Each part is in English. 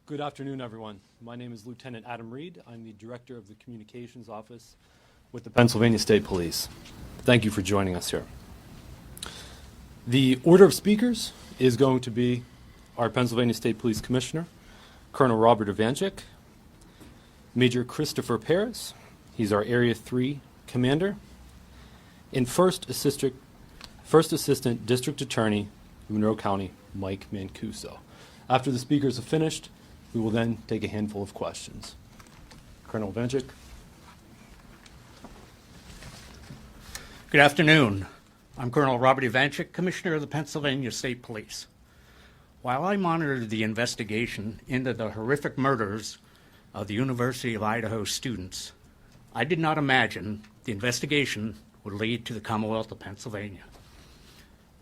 Good afternoon, everyone. My name is Lieutenant Adam Reed. I'm the Director of the Communications Office with the Pennsylvania State Police. Thank you for joining us here. The order of speakers is going to be our Pennsylvania State Police Commissioner, Colonel Robert Ivanchik, Major Christopher Paris, he's our Area 3 Commander, and First Assistant District Attorney, Monroe County, Mike Mancuso. After the speakers have finished, we will then take a handful of questions. Colonel Ivanchik. Good afternoon. I'm Colonel Robert Ivanchik, Commissioner of the Pennsylvania State Police. While I monitored the investigation into the horrific murders of the University of Idaho students, I did not imagine the investigation would lead to the Commonwealth of Pennsylvania.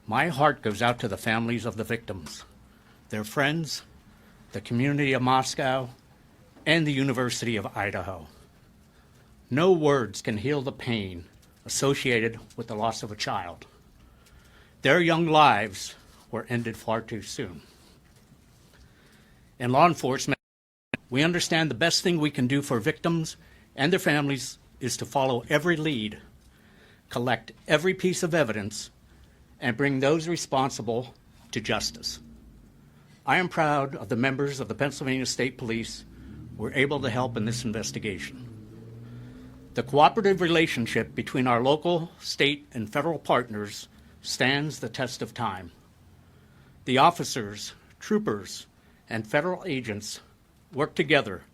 My heart goes out to the families of the victims, their friends, the community of Moscow, and the University of Idaho. No words can heal the pain associated with the loss of a child. Their young lives were ended far too soon. In law enforcement, we understand the best thing we can do for victims and their families is to follow every lead, collect every piece of evidence, and bring those responsible to justice. I am proud of the members of the Pennsylvania State Police who were able to help in this investigation. The cooperative relationship between our local, state, and federal partners stands the test of time. The officers, troopers, and federal agents work together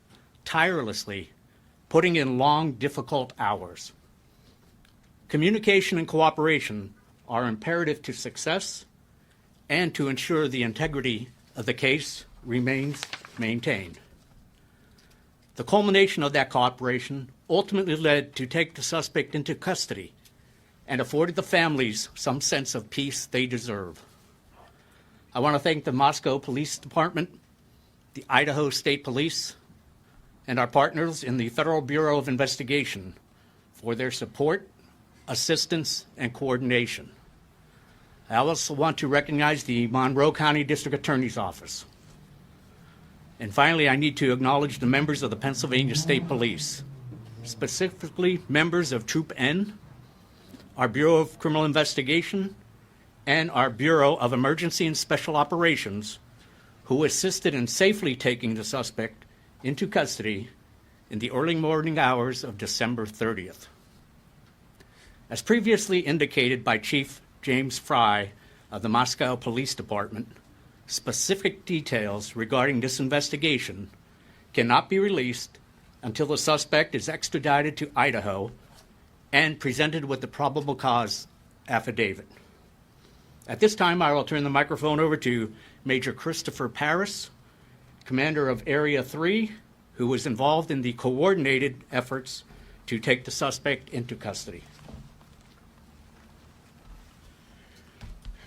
tirelessly, putting in long, difficult hours. Communication and cooperation are imperative to success and to ensure the integrity of the case remains maintained. The culmination of that cooperation ultimately led to take the suspect into custody and afforded the families some sense of peace they deserve. I want to thank the Moscow Police Department, the Idaho State Police, and our partners in the Federal Bureau of Investigation for their support, assistance, and coordination. I also want to recognize the Monroe County District Attorney's Office. And finally, I need to acknowledge the members of the Pennsylvania State Police, specifically members of Troop N, our Bureau of Criminal Investigation, and our Bureau of Emergency and Special Operations, who assisted in safely taking the suspect into custody in the early morning hours of December 30th. As previously indicated by Chief James Fry of the Moscow Police Department, specific details regarding this investigation cannot be released until the suspect is extradited to Idaho and presented with the probable cause affidavit. At this time, I will turn the microphone over to Major Christopher Paris, Commander of Area 3, who was involved in the coordinated efforts to take the suspect into custody.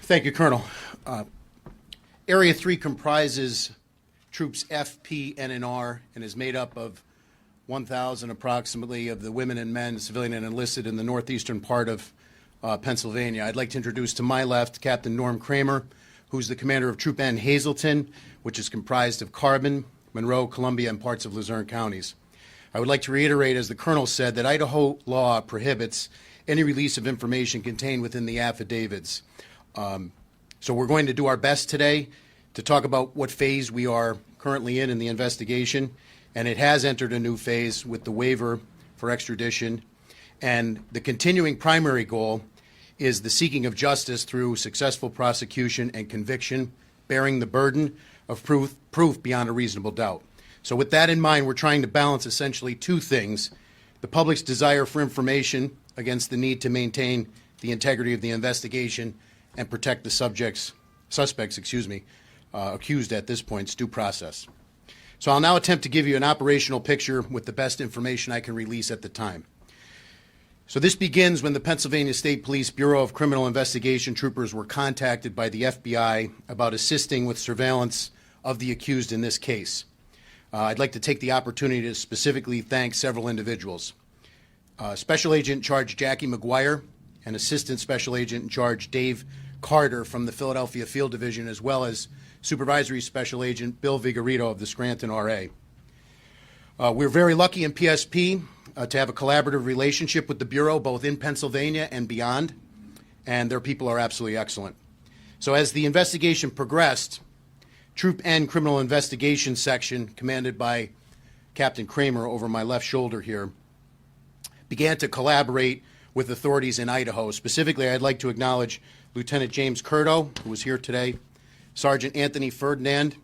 Thank you, Colonel. Area 3 comprises Troops F, P, N, and R, and is made up of 1,000 approximately of the women and men, civilian and enlisted, in the northeastern part of Pennsylvania. I'd like to introduce to my left Captain Norm Kramer, who's the commander of Troop N Hazleton, which is comprised of Carbon, Monroe, Columbia, and parts of Luzerne counties. I would like to reiterate, as the Colonel said, that Idaho law prohibits any release of information contained within the affidavits. So we're going to do our best today to talk about what phase we are currently in the investigation, and it has entered a new phase with the waiver for extradition. And the continuing primary goal is the seeking of justice through successful prosecution and conviction, bearing the burden of proof beyond a reasonable doubt. So with that in mind, we're trying to balance essentially two things: the public's desire for information against the need to maintain the integrity of the investigation and protect the suspects, accused at this point's due process. So I'll now attempt to give you an operational picture with the best information I can release at the time. So this begins when the Pennsylvania State Police Bureau of Criminal Investigation troopers were contacted by the FBI about assisting with surveillance of the accused in this case. I'd like to take the opportunity to specifically thank several individuals. Special Agent in Charge Jackie McGuire and Assistant Special Agent in Charge Dave Carter from the Philadelphia Field Division, as well as Supervisory Special Agent Bill Vigorito of the Scranton RA. We're very lucky in PSP to have a collaborative relationship with the Bureau, both in Pennsylvania and beyond, and their people are absolutely excellent. So as the investigation progressed, Troop N Criminal Investigation Section, commanded by Captain Kramer over my left shoulder here, began to collaborate with authorities in Idaho. Specifically, I'd like to acknowledge Lieutenant James Curto, who is here today, Sergeant Anthony Ferdinand,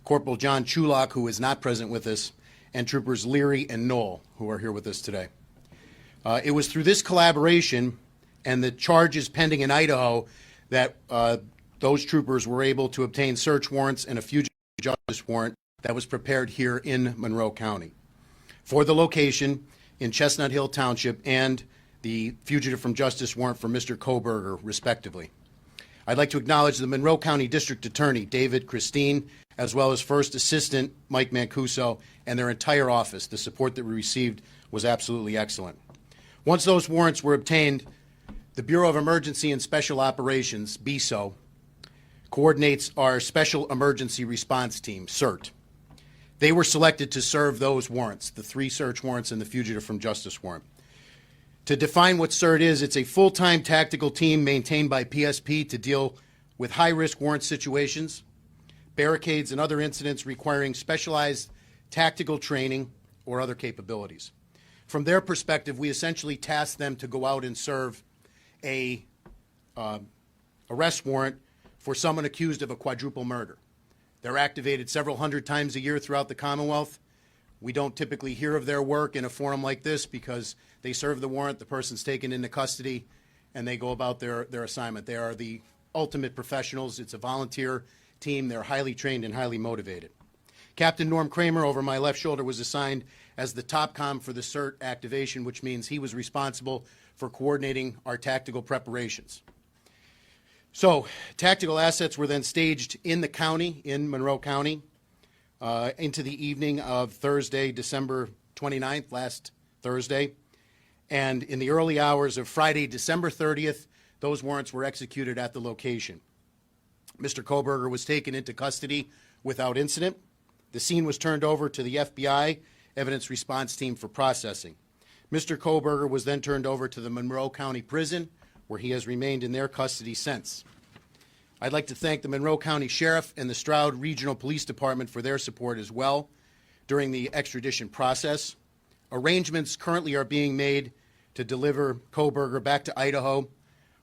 Corporal John Chulak, who is not present with us, and Troopers Leary and Knoll, who are here with us today. It was through this collaboration and the charges pending in Idaho that those troopers were able to obtain search warrants and a fugitive justice warrant that was prepared here in Monroe County for the location in Chestnut Hill Township and the fugitive from justice warrant for Mr. Kohberger, respectively. I'd like to acknowledge the Monroe County District Attorney, David Christine, as well as First Assistant Mike Mancuso and their entire office. The support that we received was absolutely excellent. Once those warrants were obtained, the Bureau of Emergency and Special Operations, BESO, coordinates our Special Emergency Response Team, CERT. They were selected to serve those warrants, the 3 search warrants and the fugitive from justice warrant. To define what CERT is, it's a full-time tactical team maintained by PSP to deal with high-risk warrant situations, barricades, and other incidents requiring specialized tactical training or other capabilities. From their perspective, we essentially task them to go out and serve a arrest warrant for someone accused of a quadruple murder. They're activated several hundred times a year throughout the Commonwealth. We don't typically hear of their work in a forum like this because they serve the warrant, the person's taken into custody, and they go about their assignment. They are the ultimate professionals. It's a volunteer team. They're highly trained and highly motivated. Captain Norm Kramer, over my left shoulder, was assigned as the top comm for the CERT activation, which means he was responsible for coordinating our tactical preparations. So, tactical assets were then staged in the county, in Monroe County, into the evening of Thursday, December 29th, last Thursday. And in the early hours of Friday, December 30th, those warrants were executed at the location. Mr. Kohberger was taken into custody without incident. The scene was turned over to the FBI Evidence Response Team for processing. Mr. Kohberger was then turned over to the Monroe County Prison, where he has remained in their custody since. I'd like to thank the Monroe County Sheriff and the Stroud Regional Police Department for their support as well during the extradition process. Arrangements currently are being made to deliver Kohberger back to Idaho,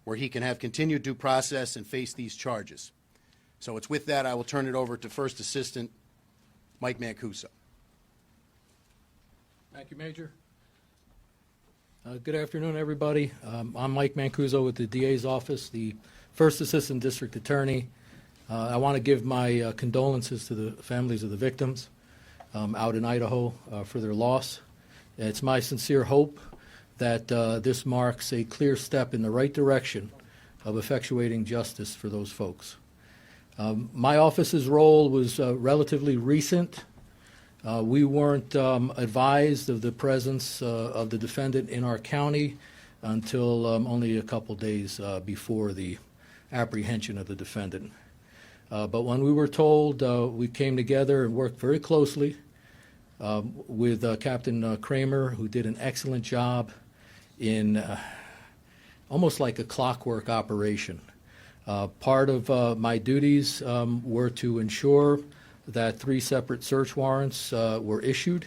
where he can have continued due process and face these charges. So it's with that I will turn it over to First Assistant Mike Mancuso. Thank you, Major. Good afternoon, everybody. I'm Mike Mancuso with the DA's office, the First Assistant District Attorney. I want to give my condolences to the families of the victims out in Idaho for their loss. It's my sincere hope that this marks a clear step in the right direction of effectuating justice for those folks. My office's role was relatively recent. We weren't advised of the presence of the defendant in our county until only a couple days before the apprehension of the defendant. But when we were told, we came together and worked very closely with Captain Kramer, who did an excellent job in almost like a clockwork operation. Part of my duties were to ensure that 3 separate search warrants were issued.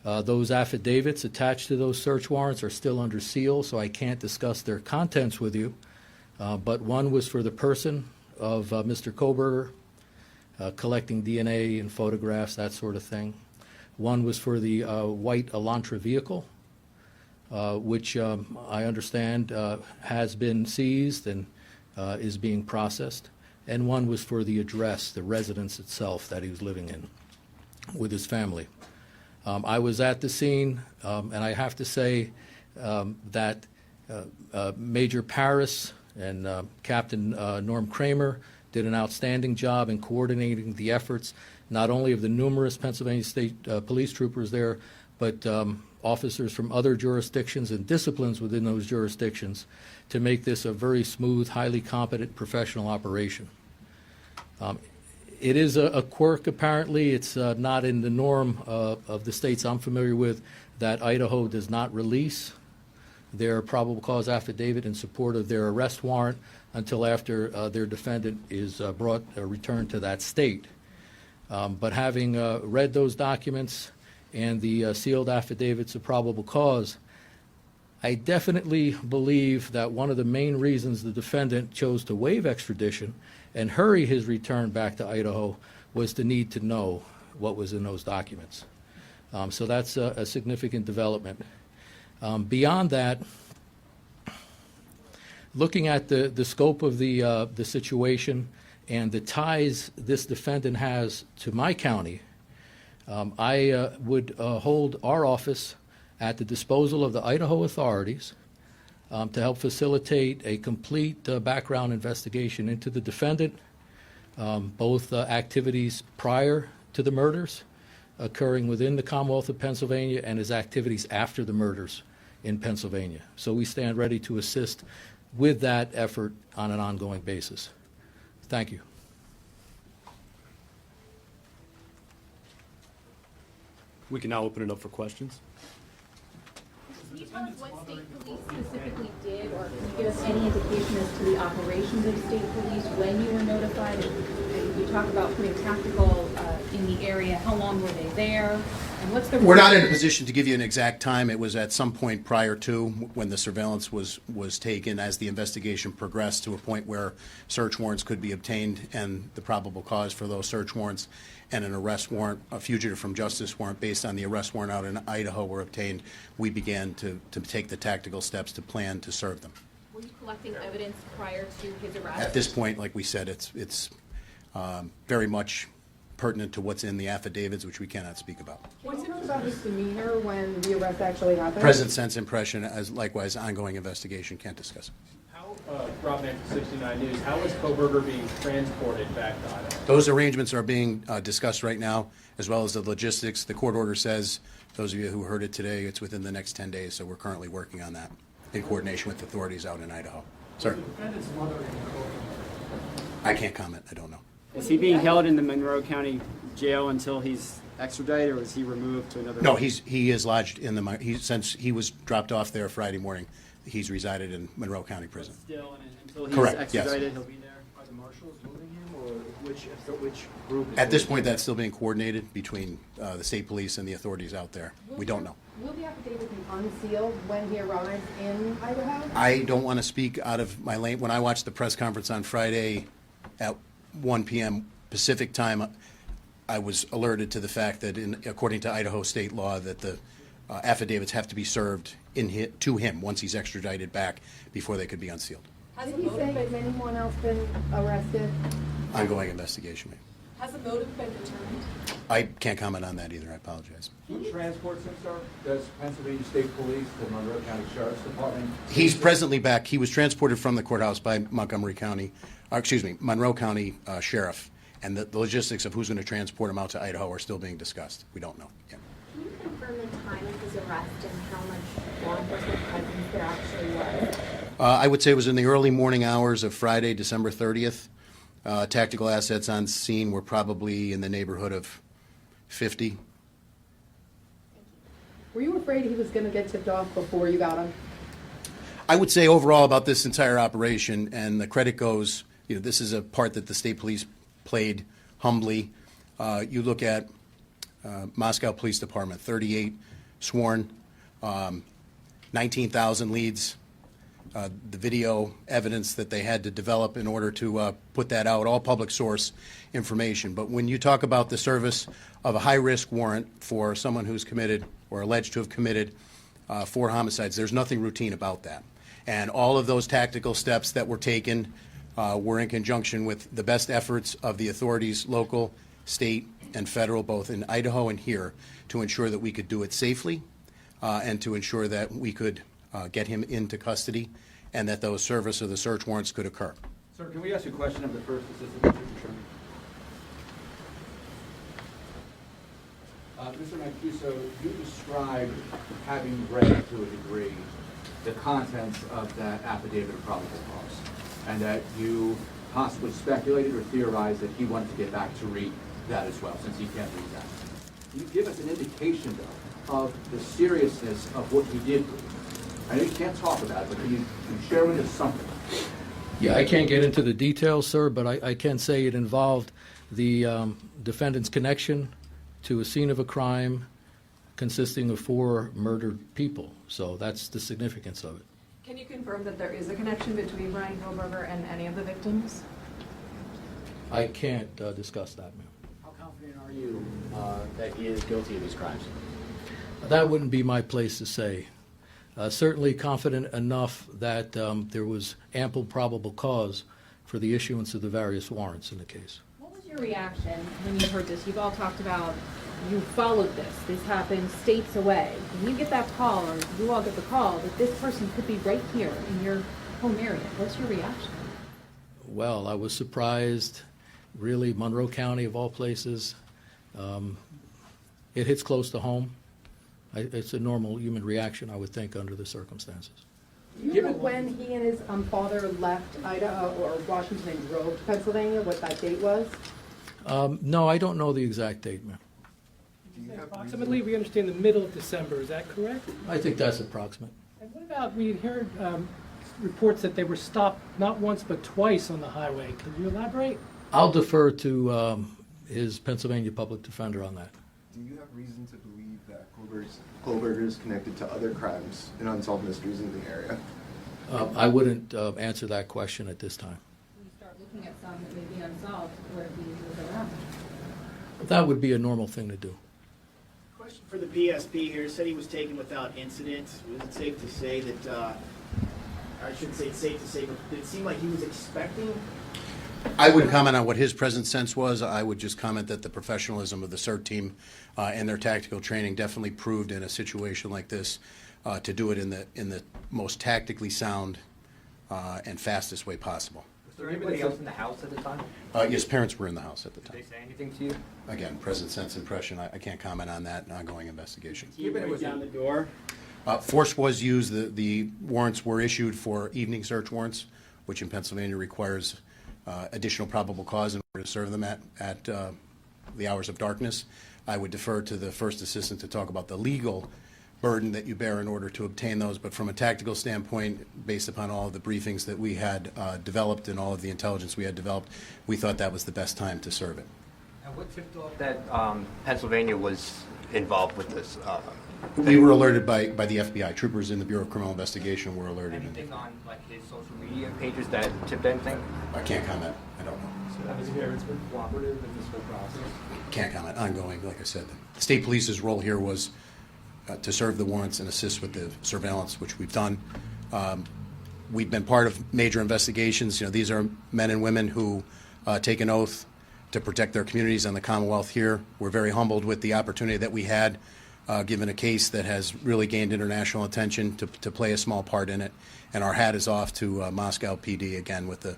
Those affidavits attached to those search warrants are still under seal, so I can't discuss their contents with you. But one was for the person of Mr. Kohberger, collecting DNA and photographs, that sort of thing. One was for the white Elantra vehicle, which I understand has been seized and is being processed. And one was for the address, the residence itself that he was living in with his family. I was at the scene, and I have to say that Major Paris and Captain Norm Kramer did an outstanding job in coordinating the efforts, not only of the numerous Pennsylvania State police troopers there, but officers from other jurisdictions and disciplines within those jurisdictions to make this a very smooth, highly competent professional operation. It is a quirk, apparently. It's not in the norm of the states I'm familiar with that Idaho does not release their probable cause affidavit in support of their arrest warrant until after their defendant is returned to that state. But having read those documents and the sealed affidavits of probable cause, I definitely believe that one of the main reasons the defendant chose to waive extradition and hurry his return back to Idaho was the need to know what was in those documents. So that's a significant development. Beyond that, looking at the scope of the situation and the ties this defendant has to my county, I would hold our office at the disposal of the Idaho authorities to help facilitate a complete background investigation into the defendant, both activities prior to the murders occurring within the Commonwealth of Pennsylvania and his activities after the murders in Pennsylvania. So we stand ready to assist with that effort on an ongoing basis. Thank you. We can now open it up for questions. Can you tell us what state police specifically did, or can you give us any indication as to the operations of state police when you were notified? And you talk about putting tactical in the area. How long were they there? And what's the? We're not in a position to give you an exact time. It was at some point prior to when the surveillance was taken, as the investigation progressed to a point where search warrants could be obtained, and the probable cause for those search warrants and an arrest warrant, a fugitive from justice warrant based on the arrest warrant out in Idaho were obtained. We began to take the tactical steps to plan to serve them. Were you collecting evidence prior to his arrest? At this point, like we said, it's very much pertinent to what's in the affidavits, which we cannot speak about. What's it about his demeanor when the arrest actually happened? Present sense impression, as likewise ongoing investigation, can't discuss it. How, Rob Mann, 69 News, how is Kohberger being transported back to Idaho? Those arrangements are being discussed right now, as well as the logistics. The court order says, those of you who heard it today, it's within the next 10 days, so we're currently working on that in coordination with authorities out in Idaho. Sir? I can't comment. I don't know. Is he being held in the Monroe County Jail until he's extradited, or was he removed to another? No, he is lodged in the, since he was dropped off there Friday morning, he's resided in Monroe County Prison. Still, and until he's Correct, yes. extradited, he'll be there? Are the marshals moving him, or which group is At this moving point, that's still being coordinated between the state police and the authorities out there. We don't know. Will the affidavit be unsealed when he arrives in Idaho? I don't want to speak out of my lane. When I watched the press conference on Friday at 1 p.m. Pacific time, I was alerted to the fact that, according to Idaho state law, that the affidavits have to be served to him once he's extradited back before they could be unsealed. Did he say has anyone else been arrested? Ongoing investigation. Has the motive been determined? I can't comment on that either. I apologize. Who transports him, sir? Does Pennsylvania State Police, the Monroe County Sheriff's Department? He's presently back. He was transported from the courthouse by Monroe County Sheriff, and the logistics of who's going to transport him out to Idaho are still being discussed. We don't know. Yeah. Can you confirm the time of his arrest and how much law enforcement presence there actually was? I would say it was in the early morning hours of Friday, December 30th. Tactical assets on scene were probably in the neighborhood of 50. Were you afraid he was going to get tipped off before you got him? I would say overall about this entire operation, and the credit goes, this is a part that the state police played humbly. You look at Moscow Police Department, 38 sworn, 19,000 leads, the video evidence that they had to develop in order to put that out, all public source information. But when you talk about the service of a high-risk warrant for someone who's committed or alleged to have committed 4 homicides, there's nothing routine about that. And all of those tactical steps that were taken were in conjunction with the best efforts of the authorities, local, state, and federal, both in Idaho and here, to ensure that we could do it safely and to ensure that we could get him into custody and that those service or the search warrants could occur. Sir, can we ask you a question of the First Assistant District Attorney? Mr. Mancuso, you described having read to a degree the contents of that affidavit of probable cause, and that you possibly speculated or theorized that he wanted to get back to read that as well, since he can't read that. Can you give us an indication, though, of the seriousness of what you did read? I know you can't talk about it, but can you share with us something? Yeah, I can't get into the details, sir, but I can say it involved the defendant's connection to a scene of a crime consisting of 4 murdered people. So that's the significance of it. Can you confirm that there is a connection between Bryan Kohberger and any of the victims? I can't discuss that, ma'am. How confident are you that he is guilty of these crimes? That wouldn't be my place to say. Certainly confident enough that there was ample probable cause for the issuance of the various warrants in the case. What was your reaction when you heard this? You've all talked about you followed this. This happened states away. When you get that call, or you all get the call, that this person could be right here in your home area, what's your reaction? Well, I was surprised. Really, Monroe County, of all places, it hits close to home. It's a normal human reaction, I would think, under the circumstances. Do you know when he and his father left Idaho or Washington and drove to Pennsylvania, what that date was? No, I don't know the exact date, ma'am. Approximately, we understand the middle of December, is that correct? I think that's approximate. And what about, we heard reports that they were stopped not once but twice on the highway. Could you elaborate? I'll defer to his Pennsylvania public defender on that. Do you have reason to believe that Kohberger is connected to other crimes and unsolved mysteries in the area? I wouldn't answer that question at this time. You start looking at some that may be unsolved where he was around. That would be a normal thing to do. Question for the PSP here. Said he was taken without incident. Was it safe to say that, I shouldn't say it's safe to say, but did it seem like he was expecting? I wouldn't comment on what his present sense was. I would just comment that the professionalism of the CERT team and their tactical training definitely proved in a situation like this to do it in the most tactically sound and fastest way possible. Was there anybody else in the house at the time? Yes, parents were in the house at the time. Did they say anything to you? Again, present sense impression, I can't comment on that, an ongoing investigation. Given it was down the door. Force was used. The warrants were issued for evening search warrants, which in Pennsylvania requires additional probable cause in order to serve them at the hours of darkness. I would defer to the first assistant to talk about the legal burden that you bear in order to obtain those, but from a tactical standpoint, based upon all of the briefings that we had developed and all of the intelligence we had developed, we thought that was the best time to serve it. And what tipped off that Pennsylvania was involved with this? We were alerted by the FBI. Troopers in the Bureau of Criminal Investigation were alerted. Anything on like his social media pages that tipped anything? I can't comment. I don't know. So has parents been cooperative in this whole process? Can't comment. Ongoing, like I said. The state police's role here was to serve the warrants and assist with the surveillance, which we've done. We've been part of major investigations. You know, these are men and women who take an oath to protect their communities and the Commonwealth here. We're very humbled with the opportunity that we had, given a case that has really gained international attention, to play a small part in it. And our hat is off to Moscow PD, again, with the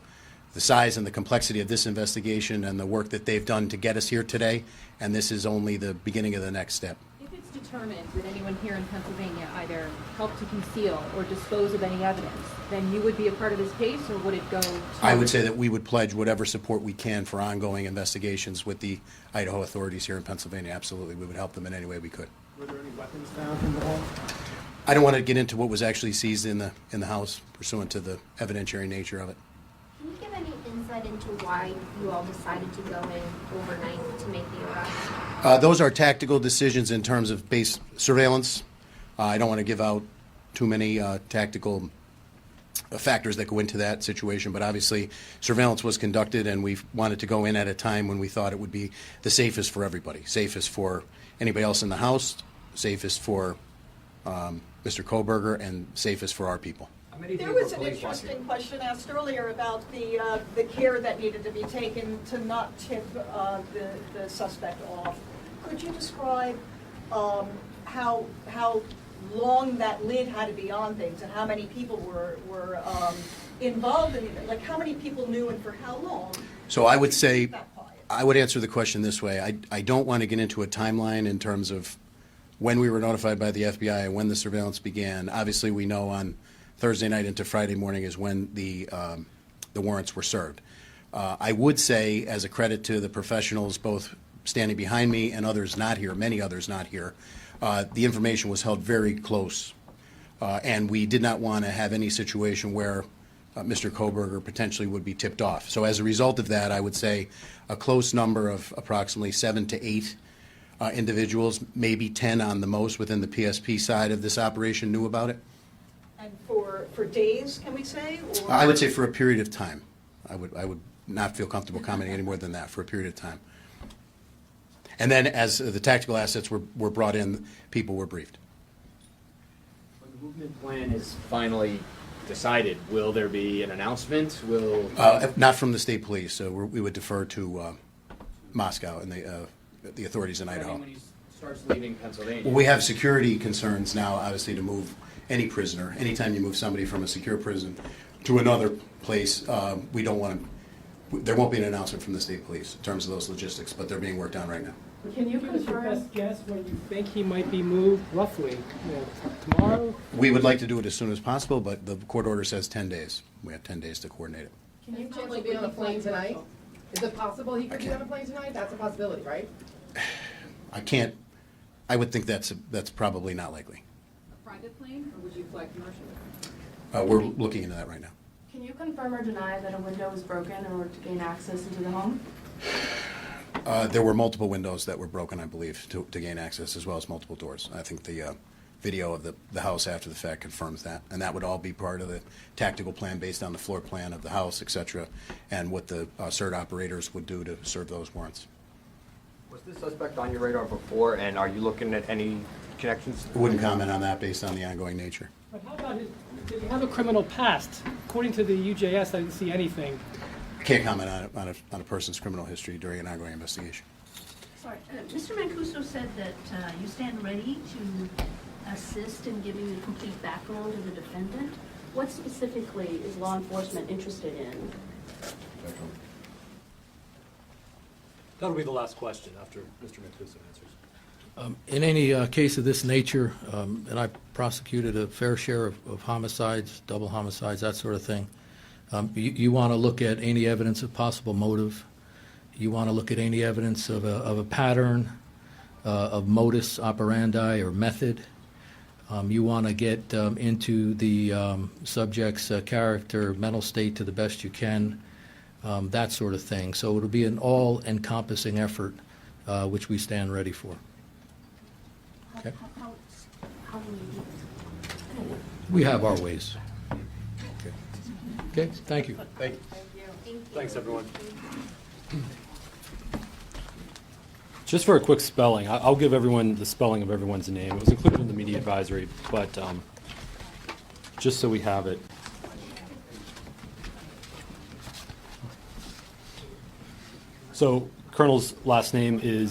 size and the complexity of this investigation and the work that they've done to get us here today. And this is only the beginning of the next step. If it's determined that anyone here in Pennsylvania either helped to conceal or dispose of any evidence, then you would be a part of this case, or would it go to... I would say that we would pledge whatever support we can for ongoing investigations with the Idaho authorities here in Pennsylvania. Absolutely. We would help them in any way we could. Were there any weapons found in the home? I don't want to get into what was actually seized in the house pursuant to the evidentiary nature of it. Can you give any insight into why you all decided to go in overnight to make the arrest? Those are tactical decisions in terms of base surveillance. I don't want to give out too many tactical factors that go into that situation, but obviously surveillance was conducted, and we wanted to go in at a time when we thought it would be the safest for everybody, safest for anybody else in the house, safest for Mr. Kohberger, and safest for our people. There was an interesting question asked earlier about the care that needed to be taken to not tip the suspect off. Could you describe how long that lid had to be on things and how many people were involved in it? Like how many people knew and for how long? So I would say I would answer the question this way. I don't want to get into a timeline in terms of when we were notified by the FBI and when the surveillance began. Obviously, we know on Thursday night into Friday morning is when the warrants were served. I would say, as a credit to the professionals both standing behind me and others not here, many others not here, the information was held very close. And we did not want to have any situation where Mr. Kohberger potentially would be tipped off. So as a result of that, I would say a close number of approximately 7 to 8 individuals, maybe 10 on the most within the PSP side of this operation knew about it. And for days, can we say? Or? I would say for a period of time. I would not feel comfortable commenting any more than that, for a period of time. And then as the tactical assets were brought in, people were briefed. When the movement plan is finally decided, will there be an announcement? Will Not from the state police, so we would defer to Moscow and the authorities in Idaho. when he starts leaving Pennsylvania? Well, we have security concerns now, obviously, to move any prisoner. Anytime you move somebody from a secure prison to another place, we don't want to. There won't be an announcement from the state police in terms of those logistics, but they're being worked on right now. Can you give us your best guess when you think he might be moved, roughly? Tomorrow? We would like to do it as soon as possible, but the court order says 10 days. We have 10 days to coordinate it. Can you potentially be on a plane tonight? Is it possible he could be on a plane tonight? That's a possibility, right? I can't. I would think that's probably not likely. A private plane, or would you fly commercially? We're looking into that right now. Can you confirm or deny that a window was broken in order to gain access into the home? There were multiple windows that were broken, I believe, to gain access, as well as multiple doors. I think the video of the house after the fact confirms that, and that would all be part of the tactical plan based on the floor plan of the house, et cetera, and what the CERT operators would do to serve those warrants. Was this suspect on your radar before, and are you looking at any connections? I wouldn't comment on that based on the ongoing nature. But how about did he have a criminal past? According to the UJS, I didn't see anything. I can't comment on a person's criminal history during an ongoing investigation. Sorry, Mr. Mancuso said that you stand ready to assist in giving the complete background of the defendant. What specifically is law enforcement interested in? That'll be the last question after Mr. Mancuso answers. In any case of this nature, and I prosecuted a fair share of homicides, double homicides, that sort of thing, you want to look at any evidence of possible motive. You want to look at any evidence of a pattern, of modus operandi or method. You want to get into the subject's character, mental state to the best you can, that sort of thing. So it'll be an all-encompassing effort, which we stand ready for. Okay. How do we do it? We have our ways. Okay, thank you. Thank you. Thanks, everyone. Just for a quick spelling, I'll give everyone the spelling of everyone's name. It was included in the media advisory, but just so we have it. So, Colonel's last name is